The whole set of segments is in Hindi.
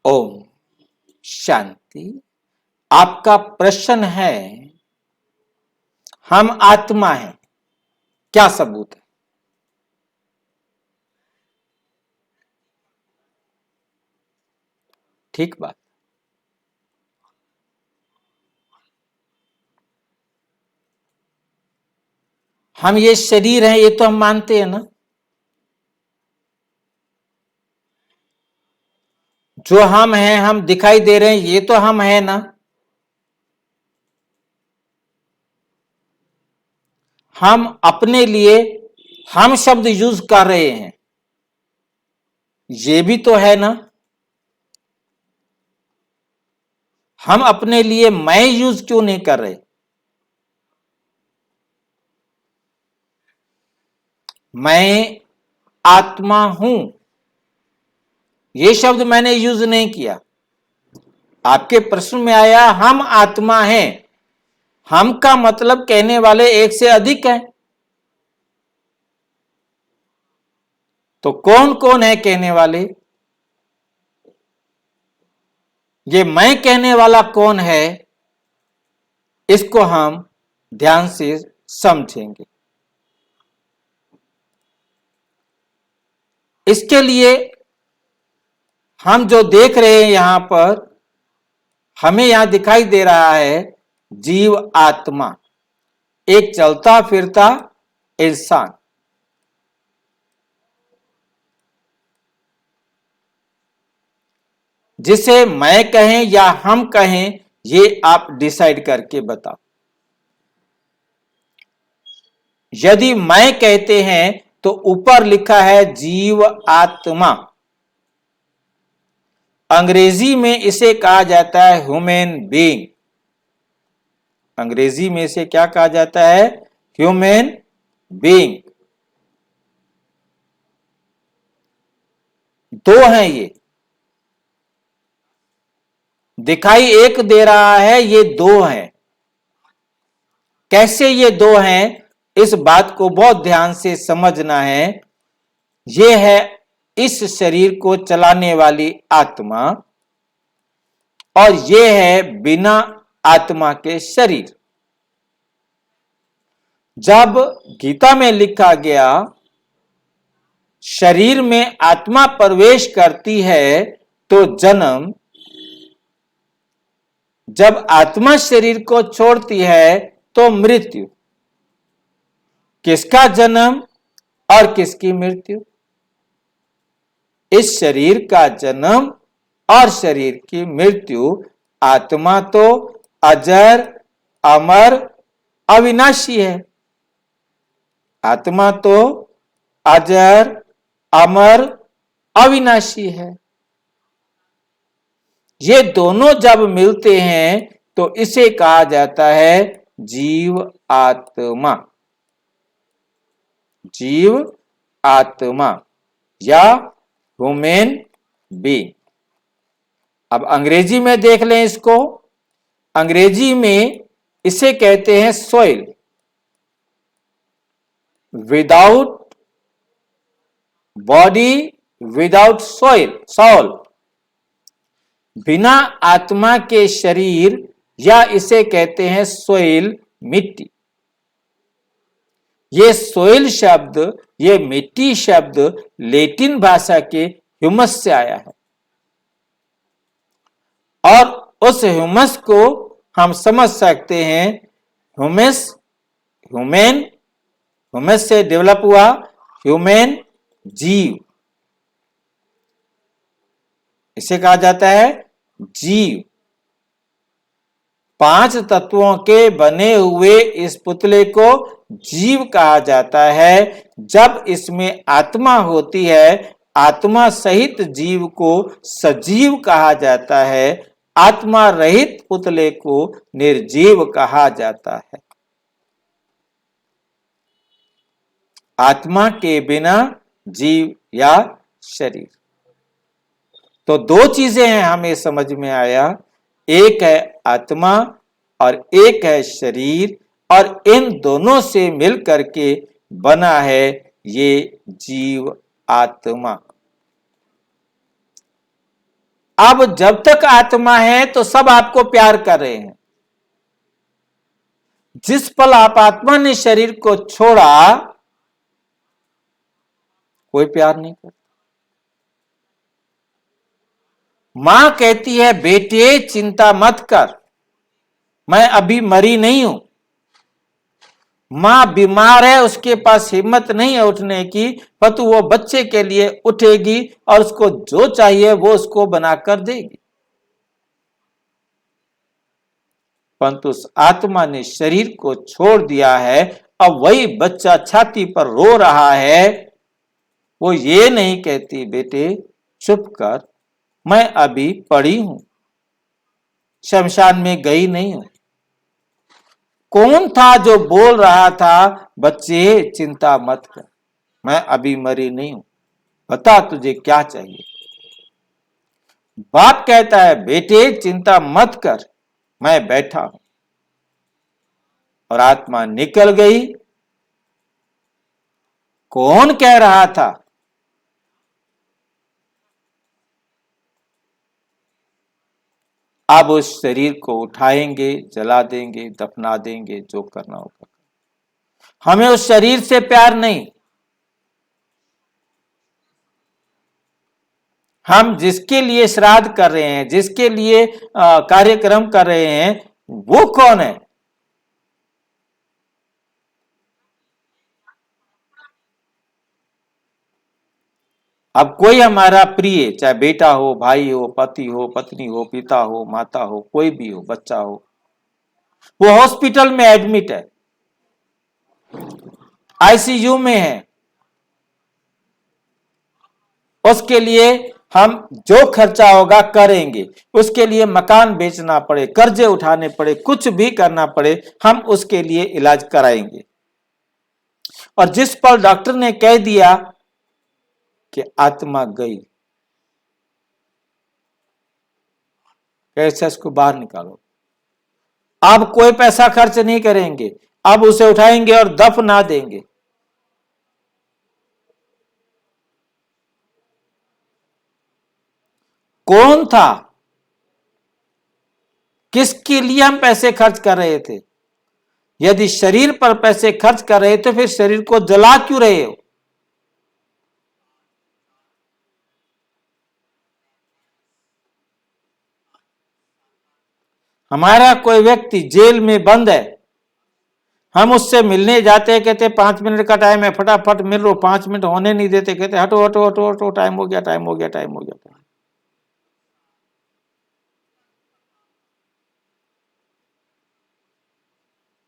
ओम शांति। आपका प्रश्न है हम आत्मा हैं, क्या सबूत है? ठीक बात। हम ये शरीर हैं, ये तो हम मानते हैं ना। जो हम हैं, हम दिखाई दे रहे हैं, ये तो हम हैं ना। हम अपने लिए हम शब्द यूज कर रहे हैं, ये भी तो है ना। हम अपने लिए मैं यूज क्यों नहीं कर रहे? मैं आत्मा हूं, ये शब्द मैंने यूज नहीं किया। आपके प्रश्न में आया हम आत्मा हैं, हम का मतलब कहने वाले एक से अधिक हैं। तो कौन कौन है कहने वाले? ये मैं कहने वाला कौन है, इसको हम ध्यान से समझेंगे। इसके लिए हम जो देख रहे हैं यहां पर, हमें यहां दिखाई दे रहा है जीव आत्मा, एक चलता फिरता इंसान। जिसे मैं कहें या हम कहें, ये आप डिसाइड करके बताओ। यदि मैं कहते हैं तो ऊपर लिखा है जीव आत्मा। अंग्रेजी में इसे कहा जाता है ह्यूमन बीइंग। अंग्रेजी में इसे क्या कहा जाता है? Human being. दो हैं ये, दिखाई एक दे रहा है, ये दो हैं। कैसे ये दो हैं, इस बात को बहुत ध्यान से समझना है। ये है इस शरीर को चलाने वाली आत्मा, और ये है बिना आत्मा के शरीर। जब गीता में लिखा गया शरीर में आत्मा प्रवेश करती है तो जन्म, जब आत्मा शरीर को छोड़ती है तो मृत्यु। किसका जन्म और किसकी मृत्यु? इस शरीर का जन्म और शरीर की मृत्यु। आत्मा तो अजर अमर अविनाशी है। आत्मा तो अजर अमर अविनाशी है। ये दोनों जब मिलते हैं तो इसे कहा जाता है जीव आत्मा। जीव आत्मा या ह्यूमन बीइंग। अब अंग्रेजी में देख लें इसको। अंग्रेजी में इसे कहते हैं soil. Without body without soil, soul. बिना आत्मा के शरीर, या इसे कहते हैं सोइल, मिट्टी। ये सोइल शब्द, ये मिट्टी शब्द लैटिन भाषा के ह्यूमस से आया है, और उस ह्यूमस को हम समझ सकते हैं ह्यूमस, ह्यूमन, ह्यूमस से डेवलप हुआ ह्यूमन, जीव। इसे कहा जाता है जीव। 5 तत्वों के बने हुए इस पुतले को जीव कहा जाता है। जब इसमें आत्मा होती है, आत्मा सहित जीव को सजीव कहा जाता है। आत्मा रहित पुतले को निर्जीव कहा जाता है। आत्मा के बिना जीव या शरीर। तो 2 चीजें हैं हमें समझ में आया, एक है आत्मा और एक है शरीर, और इन दोनों से मिलकर के बना है ये जीव आत्मा। अब जब तक आत्मा है तो सब आपको प्यार कर रहे हैं। जिस पल आप आत्मा ने शरीर को छोड़ा, कोई प्यार नहीं करता। मां कहती है बेटे चिंता मत कर, मैं अभी मरी नहीं हूं। मां बीमार है, उसके पास हिम्मत नहीं है उठने की, परंतु वो बच्चे के लिए उठेगी और उसको जो चाहिए वो उसको बनाकर देगी। परंतु उस आत्मा ने शरीर को छोड़ दिया है, अब वही बच्चा छाती पर रो रहा है। वो ये नहीं कहती बेटे चुप कर, मैं अभी पड़ी हूं, शमशान में गई नहीं हूं। कौन था जो बोल रहा था बच्चे चिंता मत कर, मैं अभी मरी नहीं हूं, बता तुझे क्या चाहिए। बाप कहता है बेटे चिंता मत कर, मैं बैठा हूं। और आत्मा निकल गई। कौन कह रहा था? अब उस शरीर को उठाएंगे, जला देंगे, दफना देंगे, जो करना होगा। हमें उस शरीर से प्यार नहीं। हम जिसके लिए श्राद्ध कर रहे हैं, जिसके लिए कार्यक्रम कर रहे हैं, वो कौन है? अब कोई हमारा प्रिय, चाहे बेटा हो, भाई हो, पति हो, पत्नी हो, पिता हो, माता हो, कोई भी हो, बच्चा हो, वो हॉस्पिटल में एडमिट है, आईसीयू में है। उसके लिए हम जो खर्चा होगा करेंगे, उसके लिए मकान बेचना पड़े, कर्जे उठाने पड़े, कुछ भी करना पड़े, हम उसके लिए इलाज कराएंगे। और जिस पल डॉक्टर ने कह दिया कि आत्मा गई, कैसे उसको बाहर निकालो। अब कोई पैसा खर्च नहीं करेंगे, अब उसे उठाएंगे और दफना देंगे। कौन था? किसके लिए हम पैसे खर्च कर रहे थे? यदि शरीर पर पैसे खर्च कर रहे तो फिर शरीर को जला क्यों रहे हो? हमारा कोई व्यक्ति जेल में बंद है, हम उससे मिलने जाते हैं, कहते 5 मिनट का टाइम है, फटाफट मिल लो, 5 मिनट होने नहीं देते, कहते हटो हटो हटो हटो, टाइम हो गया, टाइम हो गया, टाइम हो गया।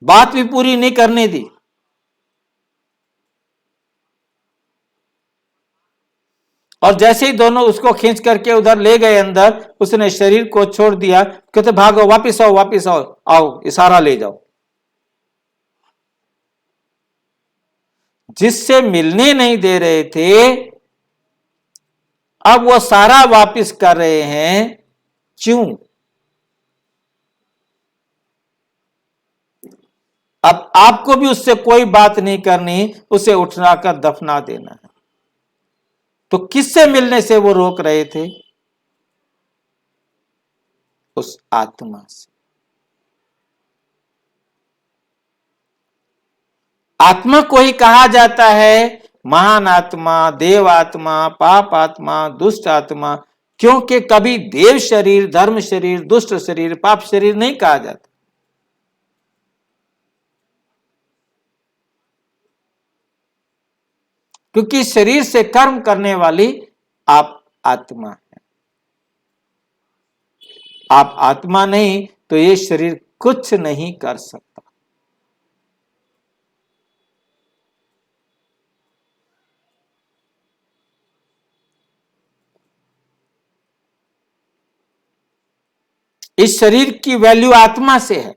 बात भी पूरी नहीं करने दी। और जैसे ही दोनों उसको खींच करके उधर ले गए अंदर, उसने शरीर को छोड़ दिया, कहते भागो, वापिस आओ, वापिस आओ, आओ इशारा ले जाओ। जिससे मिलने नहीं दे रहे थे, अब वो सारा वापिस कर रहे हैं। क्यों? अब आपको भी उससे कोई बात नहीं करनी, उसे उठा कर दफना देना है। तो किससे मिलने से वो रोक रहे थे? उस आत्मा से। आत्मा को ही कहा जाता है महान आत्मा, देव आत्मा, पाप आत्मा, दुष्ट आत्मा, क्योंकि कभी देव शरीर, धर्म शरीर, दुष्ट शरीर, पाप शरीर नहीं कहा जाता। क्योंकि शरीर से कर्म करने वाली आप आत्मा है। आप आत्मा नहीं तो ये शरीर कुछ नहीं कर सकता। इस शरीर की वैल्यू आत्मा से है।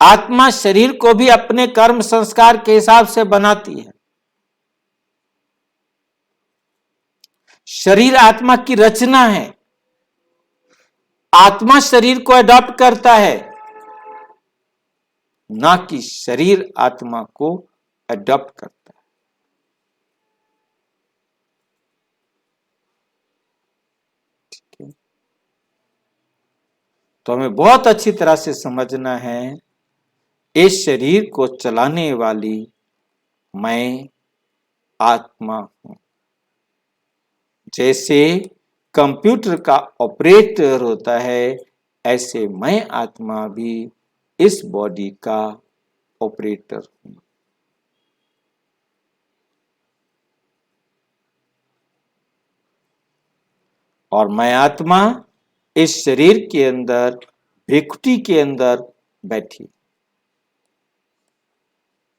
आत्मा शरीर को भी अपने कर्म संस्कार के हिसाब से बनाती है। शरीर आत्मा की रचना है। आत्मा शरीर को अडॉप्ट करता है, ना कि शरीर आत्मा को अडॉप्ट करता है। ठीक है, तो हमें बहुत अच्छी तरह से समझना है इस शरीर को चलाने वाली मैं आत्मा हूं। जैसे कंप्यूटर का ऑपरेटर होता है, ऐसे मैं आत्मा भी इस बॉडी का ऑपरेटर हूं। और मैं आत्मा इस शरीर के अंदर, भृकुटी के अंदर बैठी,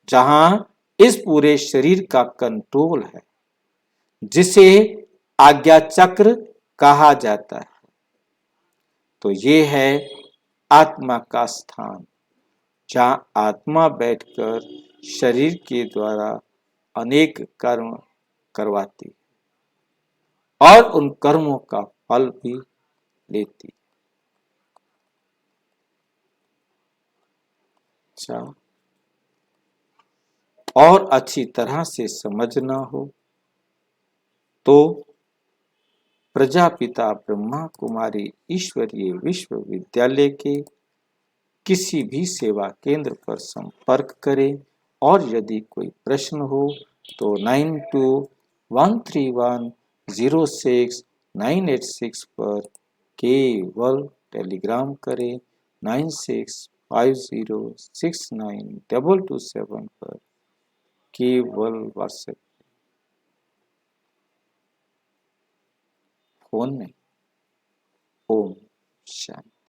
जहां इस पूरे शरीर का कंट्रोल है, जिसे आज्ञा चक्र कहा जाता है। तो ये है आत्मा का स्थान, जहां आत्मा बैठकर शरीर के द्वारा अनेक कर्म करवाती और उन कर्मों का फल भी लेती। अच्छा, और अच्छी तरह से समझना हो तो प्रजापिता ब्रह्मा कुमारी ईश्वरीय विश्वविद्यालय के किसी भी सेवा केंद्र पर संपर्क करें, और यदि कोई प्रश्न हो तो 9213106986 पर केवल टेलीग्राम करें, 9650692227 पर केवल व्हाट्सएप, फोन नहीं। ओम शांति।